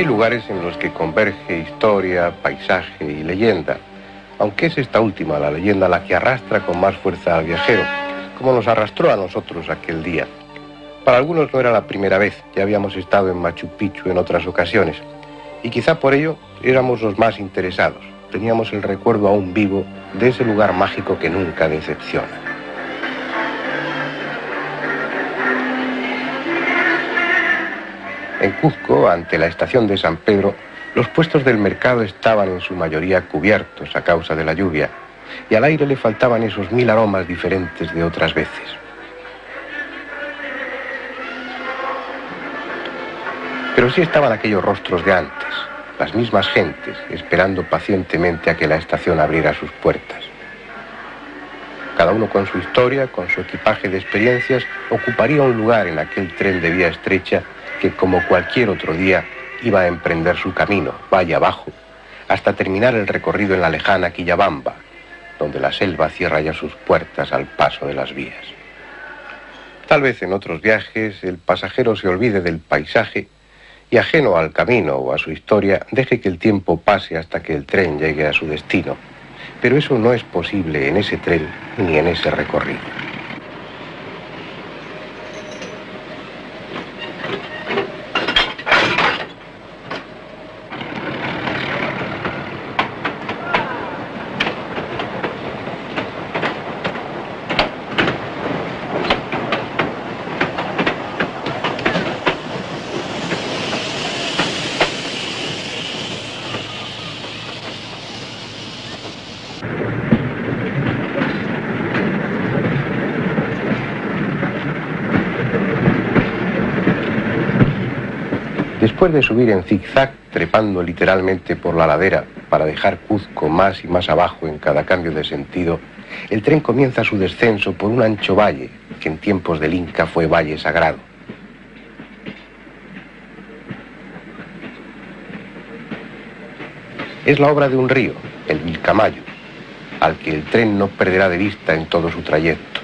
lugares en los que converge historia, paisaje y leyenda, aunque es esta última, la leyenda, la que arrastra con más fuerza al viajero, como nos arrastró a nosotros aquel día. Para algunos no era la primera vez, ya habíamos estado en Machu Picchu en otras ocasiones, y quizá por ello éramos los más interesados. Teníamos el recuerdo aún vivo de ese lugar mágico que nunca decepciona. En Cuzco, ante la estación de San Pedro, los puestos del mercado estaban en su mayoría cubiertos a causa de la lluvia, y al aire le faltaban esos 1000 aromas diferentes de otras veces. Pero sí estaban aquellos rostros de antes, las mismas gentes, esperando pacientemente a que la estación abriera sus puertas. Cada uno con su historia, con su equipaje de experiencias, ocuparía un lugar en aquel tren de vía estrecha que, como cualquier otro día, iba a emprender su camino, valle abajo, hasta terminar el recorrido en la lejana Quillabamba, donde la selva cierra ya sus puertas al paso de las vías. Tal vez en otros viajes el pasajero se olvide del paisaje y, ajeno al camino o a su historia, deje que el tiempo pase hasta que el tren llegue a su destino. Pero eso no es posible en ese tren ni en ese recorrido. Después de subir en zigzag, trepando literalmente por la ladera para dejar Cuzco más y más abajo en cada cambio de sentido, el tren comienza su descenso por un ancho valle que en tiempos del Inca fue valle sagrado. Es la obra de un río, el Vilcamayo, al que el tren no perderá de vista en todo su trayecto.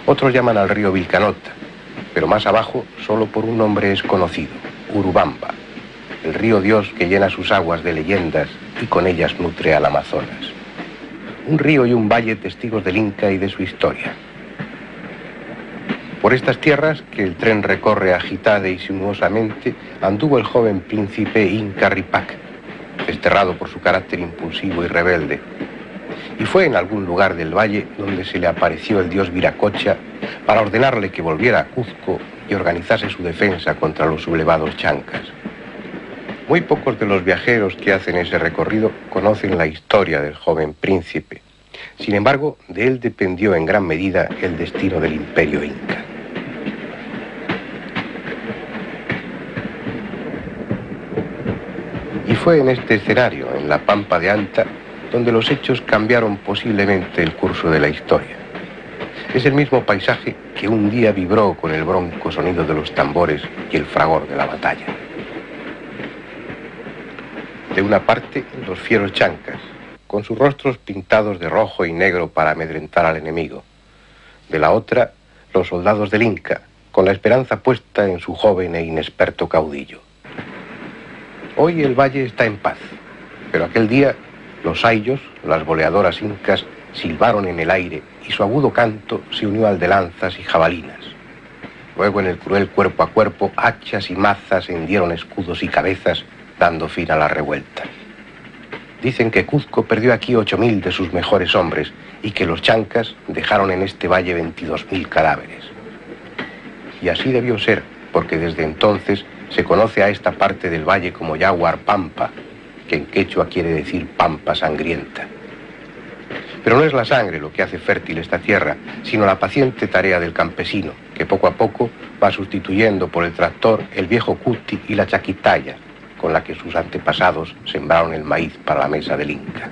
Otros llaman al río Vilcanota, pero más abajo solo por un nombre es conocido: Urubamba, el río Dios que llena sus aguas de leyendas y con ellas nutre al Amazonas. Un río y un valle testigos del Inca y de su historia. Por estas tierras, que el tren recorre agitada y sinuosamente, anduvo el joven príncipe Inca Ripac, desterrado por su carácter impulsivo y rebelde. Y fue en algún lugar del valle donde se le apareció el dios Viracocha para ordenarle que volviera a Cuzco y organizase su defensa contra los sublevados chancas. Muy pocos de los viajeros que hacen ese recorrido conocen la historia del joven príncipe. Sin embargo, de él dependió en gran medida el destino del imperio inca. Y fue en este escenario, en la Pampa de Anta, donde los hechos cambiaron posiblemente el curso de la historia. Es el mismo paisaje que un día vibró con el bronco sonido de los tambores y el fragor de la batalla. De una parte, los fieros chancas, con sus rostros pintados de rojo y negro para amedrentar al enemigo. De la otra, los soldados del Inca, con la esperanza puesta en su joven e inexperto caudillo. Hoy el valle está en paz, pero aquel día los ayllos, las boleadoras incas, silbaron en el aire y su agudo canto se unió al de lanzas y jabalinas. Luego, en el cruel cuerpo a cuerpo, hachas y mazas hendieron escudos y cabezas, dando fin a la revuelta. Dicen que Cuzco perdió aquí 8000 de sus mejores hombres y que los chancas dejaron en este valle 22.000 cadáveres. Y así debió ser, porque desde entonces se conoce a esta parte del valle como Yaguar Pampa, que en quechua quiere decir pampa sangrienta. Pero no es la sangre lo que hace fértil esta tierra, sino la paciente tarea del campesino, que poco a poco va sustituyendo por el tractor el viejo cuti y la chaquitaya, con la que sus antepasados sembraron el maíz para la mesa del Inca.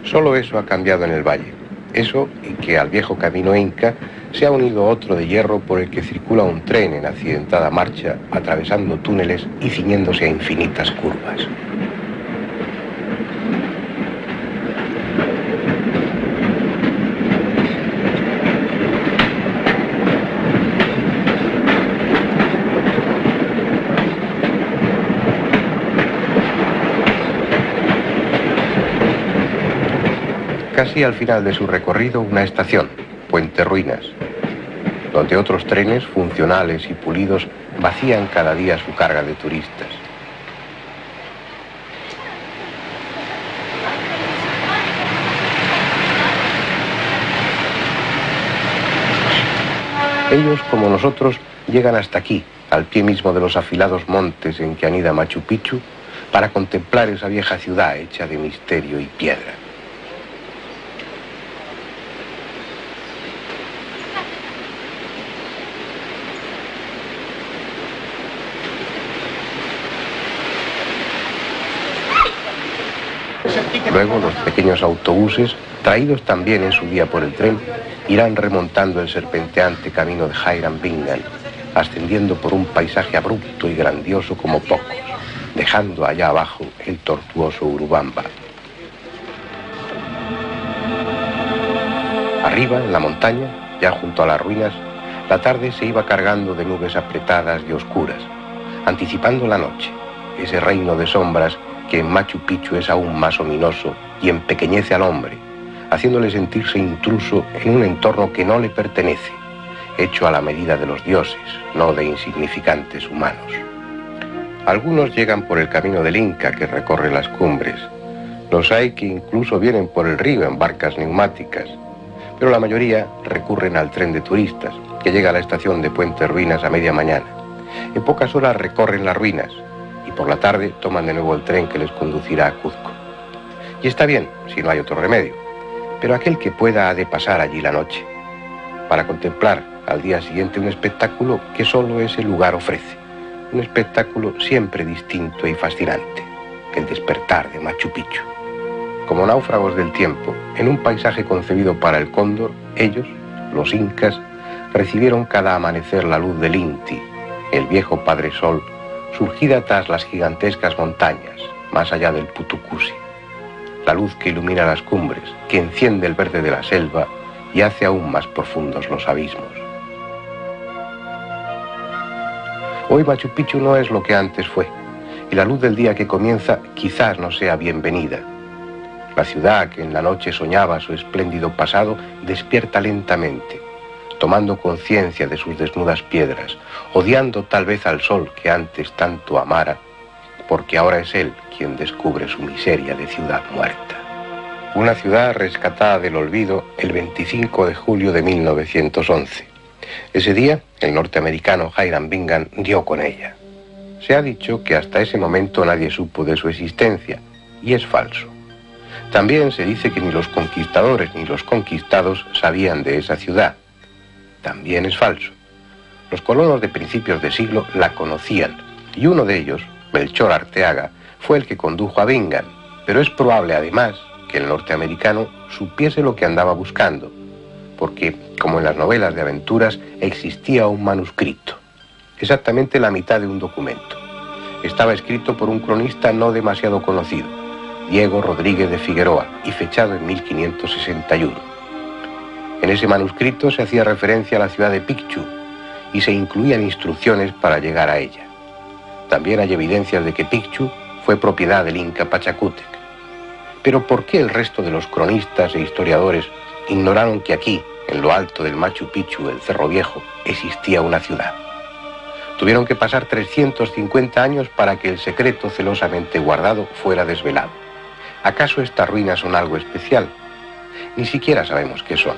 Solo eso ha cambiado en el valle. Eso y que al viejo camino inca se ha unido otro de hierro por el que circula un tren en accidentada marcha, atravesando túneles y ciñéndose a infinitas curvas. casi al final de su recorrido, una estación, Puente Ruinas, donde otros trenes funcionales y pulidos vacían cada día su carga de turistas. Ellos, como nosotros, llegan hasta aquí, al pie mismo de los afilados montes en que anida Machu Picchu, para contemplar esa vieja ciudad hecha de misterio y piedra. Luego los pequeños autobuses, traídos también en su día por el tren, irán remontando el serpenteante camino de Hiram Bingham, ascendiendo por un paisaje abrupto y grandioso como pocos, dejando allá abajo el tortuoso Urubamba. Arriba, en la montaña, ya junto a las ruinas, la tarde se iba cargando de nubes apretadas y oscuras, anticipando la noche, ese reino de sombras que en Machu Picchu es aún más ominoso y empequeñece al hombre, haciéndole sentirse intruso en un entorno que no le pertenece, hecho a la medida de los dioses, no de insignificantes humanos. Algunos llegan por el camino del Inca que recorre las cumbres. Los hay que incluso vienen por el río en barcas neumáticas, pero la mayoría recurren al tren de turistas, que llega a la estación de Puente Ruinas a media mañana. En pocas horas recorren las ruinas y por la tarde toman de nuevo el tren que les conducirá a Cuzco. Y está bien, si no hay otro remedio, pero aquel que pueda ha de pasar allí la noche, para contemplar al día siguiente un espectáculo que solo ese lugar ofrece, un espectáculo siempre distinto y fascinante, el despertar de Machu Picchu. Como náufragos del tiempo, en un paisaje concebido para el cóndor, ellos, los incas, recibieron cada amanecer la luz del Inti, el viejo Padre Sol, surgida tras las gigantescas montañas, más allá del Putucusi. La luz que ilumina las cumbres, que enciende el verde de la selva y hace aún más profundos los abismos. Hoy Machu Picchu no es lo que antes fue, y la luz del día que comienza quizás no sea bienvenida. La ciudad que en la noche soñaba su espléndido pasado despierta lentamente, tomando conciencia de sus desnudas piedras, odiando tal vez al sol que antes tanto amara, porque ahora es él quien descubre su miseria de ciudad muerta. Una ciudad rescatada del olvido el 25 de julio de 1911. Ese día, el norteamericano Hiram Bingham dio con ella. Se ha dicho que hasta ese momento nadie supo de su existencia, y es falso. También se dice que ni los conquistadores ni los conquistados sabían de esa ciudad. También es falso. Los colonos de principios de siglo la conocían, y uno de ellos, Melchor Arteaga, fue el que condujo a Bingham, pero es probable además que el norteamericano supiese lo que andaba buscando, porque, como en las novelas de aventuras, existía un manuscrito, exactamente la mitad de un documento. Estaba escrito por un cronista no demasiado conocido, Diego Rodríguez de Figueroa, y fechado en 1561. En ese manuscrito se hacía referencia a la ciudad de Picchu y se incluían instrucciones para llegar a ella. También hay evidencias de que Picchu fue propiedad del Inca Pachacútec. Pero ¿por qué el resto de los cronistas e historiadores ignoraron que aquí, en lo alto del Machu Picchu, el Cerro Viejo, existía una ciudad? Tuvieron que pasar 350 años para que el secreto celosamente guardado fuera desvelado. ¿Acaso estas ruinas son algo especial? Ni siquiera sabemos qué son.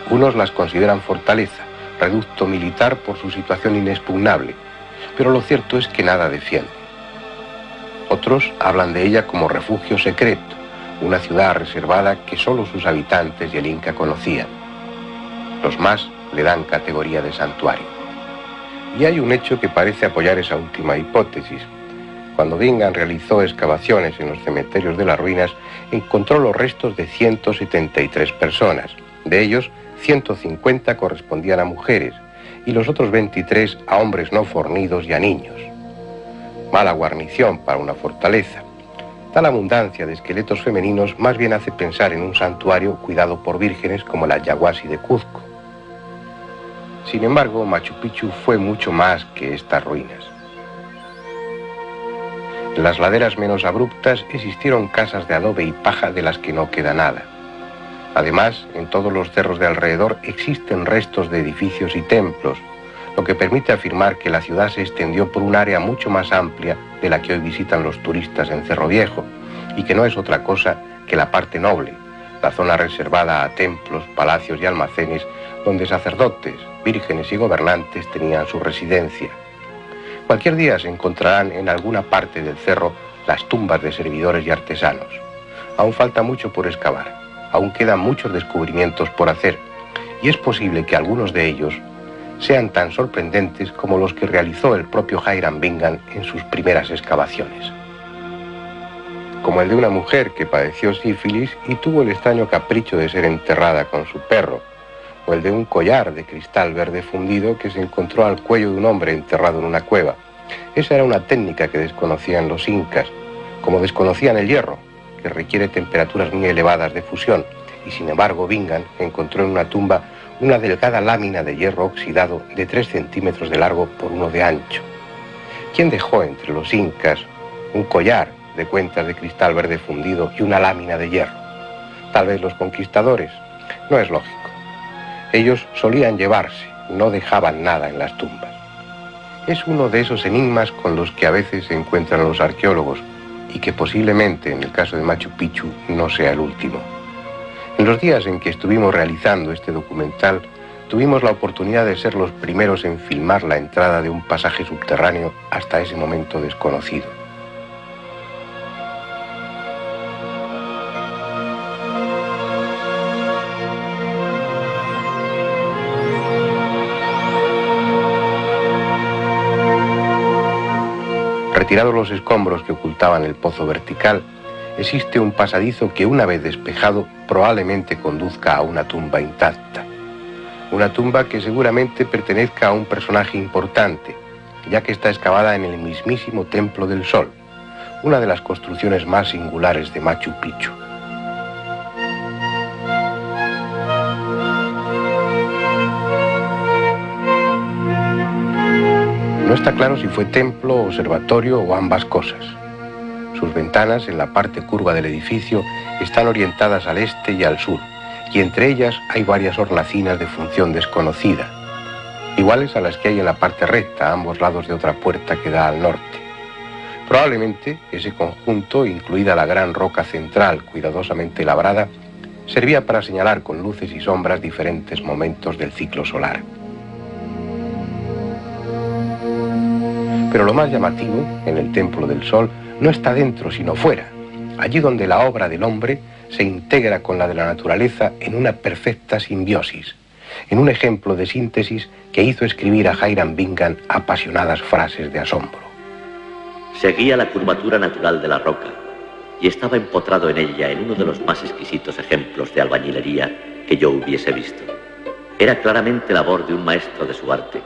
Unos las consideran fortaleza, reducto militar por su situación inexpugnable, pero lo cierto es que nada defiende. Otros hablan de ella como refugio secreto, una ciudad reservada que solo sus habitantes y el Inca conocían. Los más le dan categoría de santuario. Y hay un hecho que parece apoyar esa última hipótesis. Cuando Bingham realizó excavaciones en los cementerios de las ruinas, encontró los restos de 173 personas. De ellos, 150 correspondían a mujeres y los otros 23 a hombres no fornidos y a niños. Mala guarnición para una fortaleza. Tal abundancia de esqueletos femeninos más bien hace pensar en un santuario cuidado por vírgenes como el Ayahuasí de Cuzco. Sin embargo, Machu Picchu fue mucho más que estas ruinas. En las laderas menos abruptas existieron casas de adobe y paja de las que no queda nada. Además, en todos los cerros de alrededor existen restos de edificios y templos, lo que permite afirmar que la ciudad se extendió por un área mucho más amplia de la que hoy visitan los turistas en Cerro Viejo, y que no es otra cosa que la parte noble, la zona reservada a templos, palacios y almacenes, donde sacerdotes, vírgenes y gobernantes tenían su residencia. Cualquier día se encontrarán en alguna parte del cerro las tumbas de servidores y artesanos. Aún falta mucho por excavar, aún quedan muchos descubrimientos por hacer, y es posible que algunos de ellos sean tan sorprendentes como los que realizó el propio Hiram Bingham en sus primeras excavaciones. Como el de una mujer que padeció sífilis y tuvo el extraño capricho de ser enterrada con su perro, o el de un collar de cristal verde fundido que se encontró al cuello de un hombre enterrado en una cueva. Esa era una técnica que desconocían los incas, como desconocían el hierro, que requiere temperaturas muy elevadas de fusión, y sin embargo Bingham encontró en una tumba una delgada lámina de hierro oxidado de 3 centímetros de largo por 1 de ancho. ¿Quién dejó entre los incas un collar de cuentas de cristal verde fundido y una lámina de hierro? Tal vez los conquistadores. No es lógico. Ellos solían llevarse, no dejaban nada en las tumbas. Es uno de esos enigmas con los que a veces se encuentran los arqueólogos y que posiblemente en el caso de Machu Picchu no sea el último. En los días en que estuvimos realizando este documental, tuvimos la oportunidad de ser los primeros en filmar la entrada de un pasaje subterráneo hasta ese momento desconocido. Retirados los escombros que ocultaban el pozo vertical, existe un pasadizo que, una vez despejado, probablemente conduzca a una tumba intacta. Una tumba que seguramente pertenezca a un personaje importante, ya que está excavada en el mismísimo Templo del Sol, una de las construcciones más singulares de Machu Picchu. No está claro si fue templo, observatorio o ambas cosas. Sus ventanas, en la parte curva del edificio, están orientadas al este y al sur, y entre ellas hay varias hornacinas de función desconocida, iguales a las que hay en la parte recta, a ambos lados de otra puerta que da al norte. Probablemente ese conjunto, incluida la gran roca central cuidadosamente labrada, servía para señalar con luces y sombras diferentes momentos del ciclo solar. Pero lo más llamativo, en el Templo del Sol, no está dentro sino fuera, allí donde la obra del hombre se integra con la de la naturaleza en una perfecta simbiosis, en un ejemplo de síntesis que hizo escribir a Hiram Bingham apasionadas frases de asombro. Seguía la curvatura natural de la roca y estaba empotrado en ella en uno de los más exquisitos ejemplos de albañilería que yo hubiese visto. Era claramente labor de un maestro de su arte.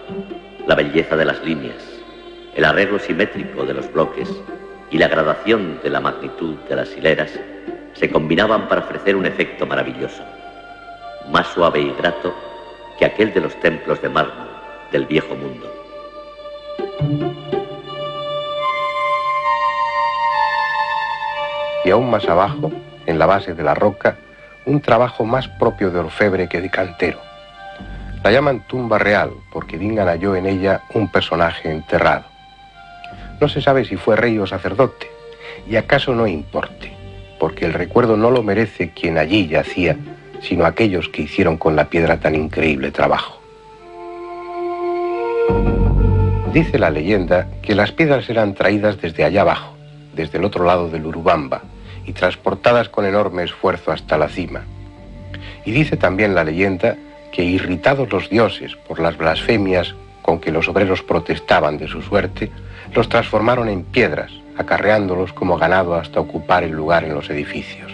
La belleza de las líneas, el arreglo simétrico de los bloques y la gradación de la magnitud de las hileras se combinaban para ofrecer un efecto maravilloso, más suave y grato que aquel de los templos de mármol del viejo mundo. Y aún más abajo, en la base de la roca, un trabajo más propio de orfebre que de cantero. La llaman tumba real porque Bingham halló en ella un personaje enterrado. No se sabe si fue rey o sacerdote, y acaso no importe, porque el recuerdo no lo merece quien allí yacía, sino aquellos que hicieron con la piedra tan increíble trabajo. Dice la leyenda que las piedras eran traídas desde allá abajo, desde el otro lado del Urubamba, y transportadas con enorme esfuerzo hasta la cima. Y dice también la leyenda que, irritados los dioses por las blasfemias con que los obreros protestaban de su suerte, los transformaron en piedras, acarreándolos como ganado hasta ocupar el lugar en los edificios.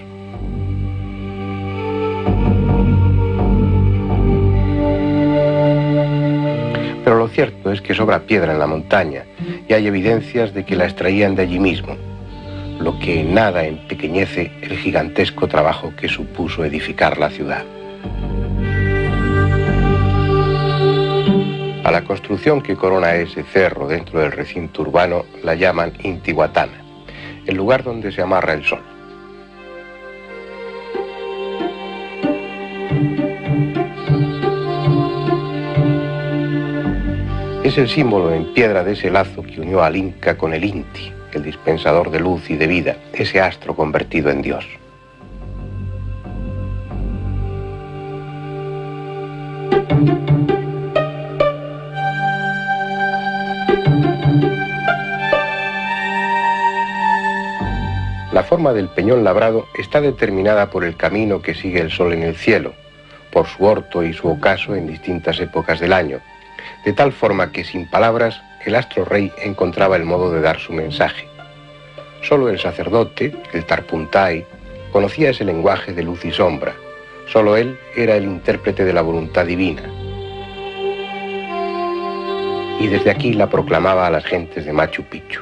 Pero lo cierto es que sobra piedra en la montaña y hay evidencias de que la extraían de allí mismo, lo que en nada empequeñece el gigantesco trabajo que supuso edificar la ciudad. A la construcción que corona ese cerro dentro del recinto urbano la llaman Intihuatana, el lugar donde se amarra el sol. Es el símbolo en piedra de ese lazo que unió al Inca con el Inti, el dispensador de luz y de vida, ese astro convertido en Dios. La forma del peñón labrado está determinada por el camino que sigue el sol en el cielo, por su orto y su ocaso en distintas épocas del año, de tal forma que sin palabras el astro rey encontraba el modo de dar su mensaje. Solo el sacerdote, el Tarpuntai, conocía ese lenguaje de luz y sombra. Solo él era el intérprete de la voluntad divina. Y desde aquí la proclamaba a las gentes de Machu Picchu.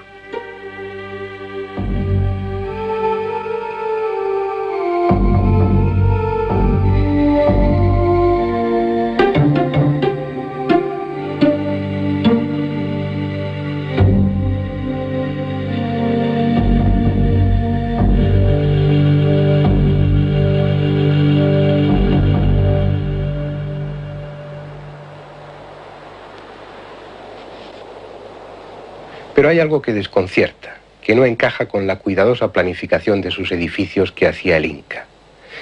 Pero hay algo que desconcierta, que no encaja con la cuidadosa planificación de sus edificios que hacía el Inca.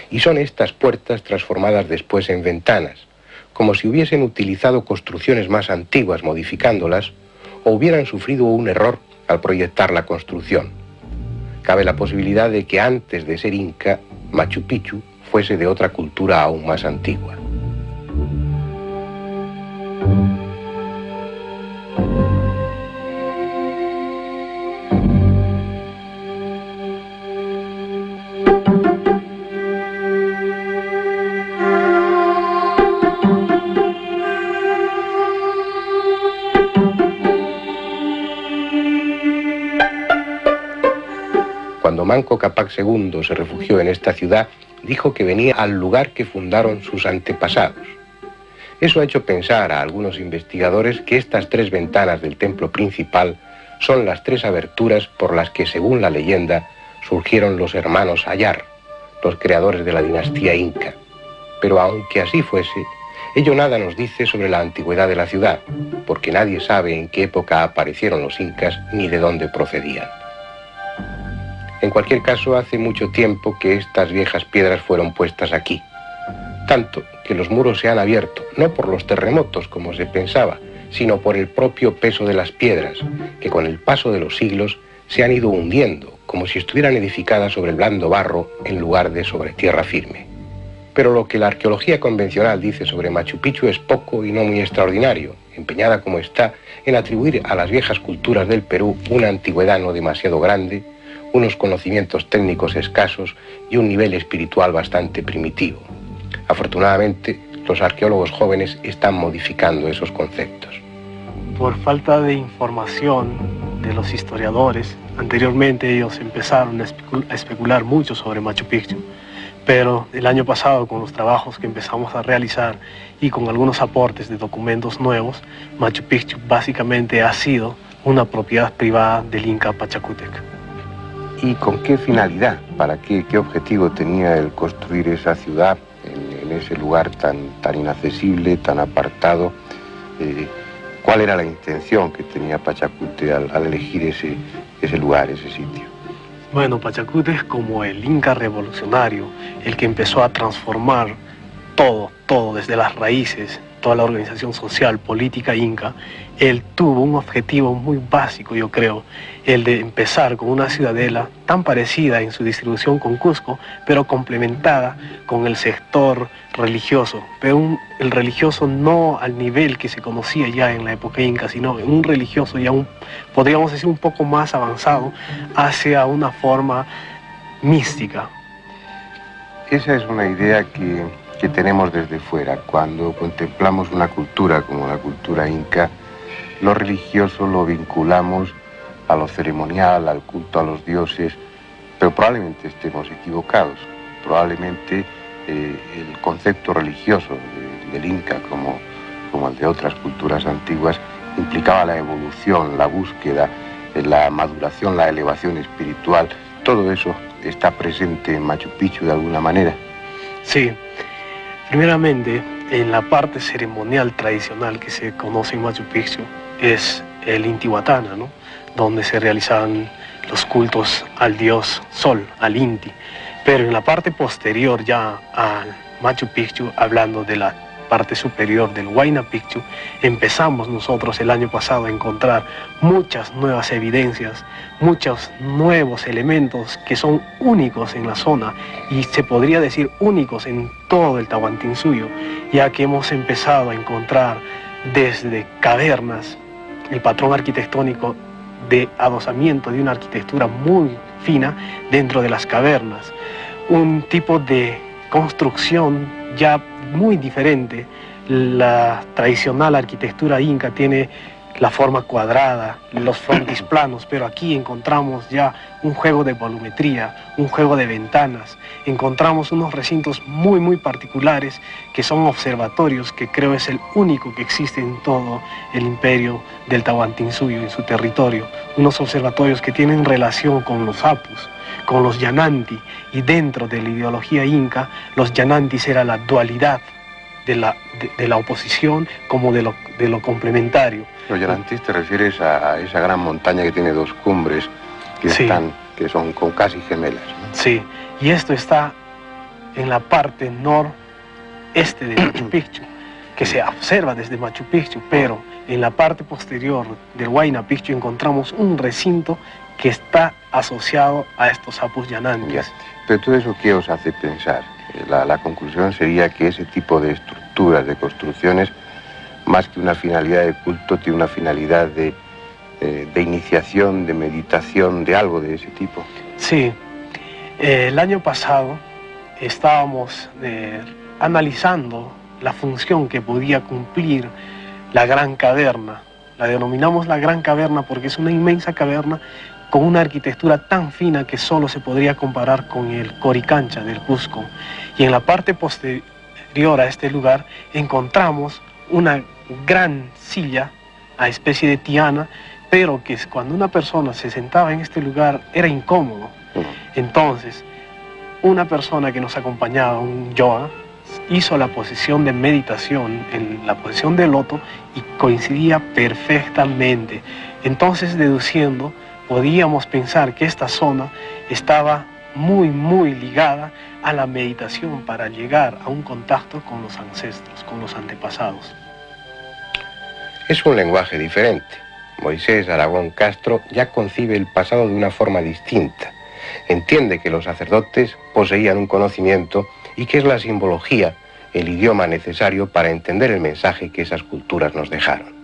Y son estas puertas transformadas después en ventanas, como si hubiesen utilizado construcciones más antiguas modificándolas, o hubieran sufrido un error al proyectar la construcción. Cabe la posibilidad de que antes de ser Inca, Machu Picchu fuese de otra cultura aún más antigua. Cuando Manco Cápac II se refugió en esta ciudad, dijo que venía al lugar que fundaron sus antepasados. Eso ha hecho pensar a algunos investigadores que estas 3 ventanas del templo principal son las 3 aberturas por las que, según la leyenda, surgieron los hermanos Ayar, los creadores de la dinastía Inca. Pero aunque así fuese, ello nada nos dice sobre la antigüedad de la ciudad, porque nadie sabe en qué época aparecieron los incas ni de dónde procedían. En cualquier caso, hace mucho tiempo que estas viejas piedras fueron puestas aquí, tanto que los muros se han abierto, no por los terremotos como se pensaba, sino por el propio peso de las piedras, que con el paso de los siglos se han ido hundiendo, como si estuvieran edificadas sobre el blando barro en lugar de sobre tierra firme. Pero lo que la arqueología convencional dice sobre Machu Picchu es poco y no muy extraordinario, empeñada como está en atribuir a las viejas culturas del Perú una antigüedad no demasiado grande, unos conocimientos técnicos escasos y un nivel espiritual bastante primitivo. Afortunadamente, los arqueólogos jóvenes están modificando esos conceptos. Por falta de información de los historiadores, anteriormente ellos empezaron a especular mucho sobre Machu Picchu, pero el año pasado, con los trabajos que empezamos a realizar y con algunos aportes de documentos nuevos, Machu Picchu básicamente ha sido una propiedad privada del Inca Pachacútec. ¿Y con qué finalidad? ¿Para qué objetivo tenía el construir esa ciudad en ese lugar tan inaccesible, tan apartado? ¿Cuál era la intención que tenía Pachacútec al elegir ese lugar, ese sitio? Bueno, Pachacútec, como el Inca revolucionario, el que empezó a transformar todo desde las raíces, toda la organización social, política inca, él tuvo un objetivo muy básico, yo creo, el de empezar con una ciudadela tan parecida en su distribución con Cusco, pero complementada con el sector religioso, pero el religioso no al nivel que se conocía ya en la época inca, sino un religioso ya podríamos decir un poco más avanzado hacia una forma mística. Esa es una idea que tenemos desde fuera. Cuando contemplamos una cultura como la cultura inca, lo religioso lo vinculamos a lo ceremonial, al culto a los dioses, pero probablemente estemos equivocados. Probablemente el concepto religioso del Inca, como el de otras culturas antiguas, implicaba la evolución, la búsqueda, la maduración, la elevación espiritual. Todo eso está presente en Machu Picchu de alguna manera. Sí. Primeramente, en la parte ceremonial tradicional que se conoce en Machu Picchu, es el Intihuatana, ¿no? Donde se realizaban los cultos al dios Sol, al Inti. Pero en la parte posterior ya al Machu Picchu, hablando de la parte superior del Huayna Picchu, empezamos nosotros el año pasado a encontrar muchas nuevas evidencias, muchos nuevos elementos que son únicos en la zona y se podría decir únicos en todo el Tahuantinsuyo, ya que hemos empezado a encontrar desde cavernas el patrón arquitectónico de adosamiento de una arquitectura muy fina dentro de las cavernas, un tipo de construcción ya muy diferente. La tradicional arquitectura inca tiene la forma cuadrada, los frontis planos, pero aquí encontramos ya un juego de volumetría, un juego de ventanas, encontramos unos recintos muy particulares que son observatorios, que creo es el único que existe en todo el imperio del Tahuantinsuyo, en su territorio, unos observatorios que tienen relación con los apus, con los yananti, y dentro de la ideología inca, los yanantis era la dualidad de la oposición como de lo complementario. Los yanantis te refieres a esa gran montaña que tiene dos cumbres que, sí, que son casi gemelas, ¿no? Sí, y esto está en la parte noreste de Machu Picchu, que se observa desde Machu Picchu, pero en la parte posterior del Huayna Picchu encontramos un recinto que está asociado a estos apus yanantis. Pero todo eso, ¿qué os hace pensar? La conclusión sería que ese tipo de estructuras, de construcciones, más que una finalidad de culto, tiene una finalidad de iniciación, de meditación, de algo de ese tipo. Sí, el año pasado estábamos analizando la función que podía cumplir la Gran Caverna. La denominamos la Gran Caverna porque es una inmensa caverna con una arquitectura tan fina que solo se podría comparar con el Coricancha del Cusco. Y en la parte posterior a este lugar encontramos una gran silla, a especie de tiana, pero que cuando una persona se sentaba en este lugar era incómodo. Entonces, una persona que nos acompañaba, un yoga, hizo la posición de meditación, en la posición de loto, y coincidía perfectamente. Entonces, deduciendo, podíamos pensar que esta zona estaba muy ligada a la meditación para llegar a un contacto con los ancestros, con los antepasados. Es un lenguaje diferente. Moisés Aragón Castro ya concibe el pasado de una forma distinta. Entiende que los sacerdotes poseían un conocimiento y que es la simbología el idioma necesario para entender el mensaje que esas culturas nos dejaron.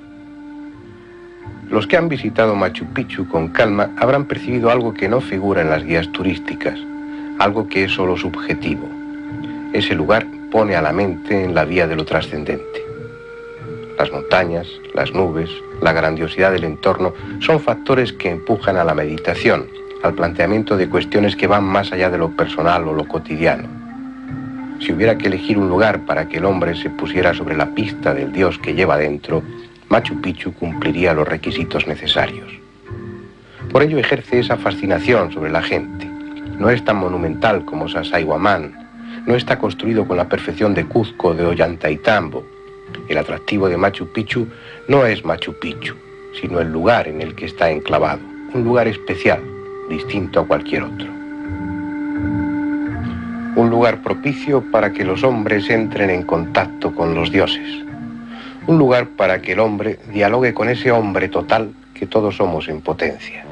Los que han visitado Machu Picchu con calma habrán percibido algo que no figura en las guías turísticas, algo que es solo subjetivo. Ese lugar pone a la mente en la vía de lo trascendente. Las montañas, las nubes, la grandiosidad del entorno son factores que empujan a la meditación, al planteamiento de cuestiones que van más allá de lo personal o lo cotidiano. Si hubiera que elegir un lugar para que el hombre se pusiera sobre la pista del Dios que lleva dentro, Machu Picchu cumpliría los requisitos necesarios. Por ello ejerce esa fascinación sobre la gente. No es tan monumental como Sacsayhuamán, no está construido con la perfección de Cuzco o de Ollantaytambo. El atractivo de Machu Picchu no es Machu Picchu, sino el lugar en el que está enclavado, un lugar especial, distinto a cualquier otro. Un lugar propicio para que los hombres entren en contacto con los dioses. Un lugar para que el hombre dialogue con ese hombre total que todos somos en potencia.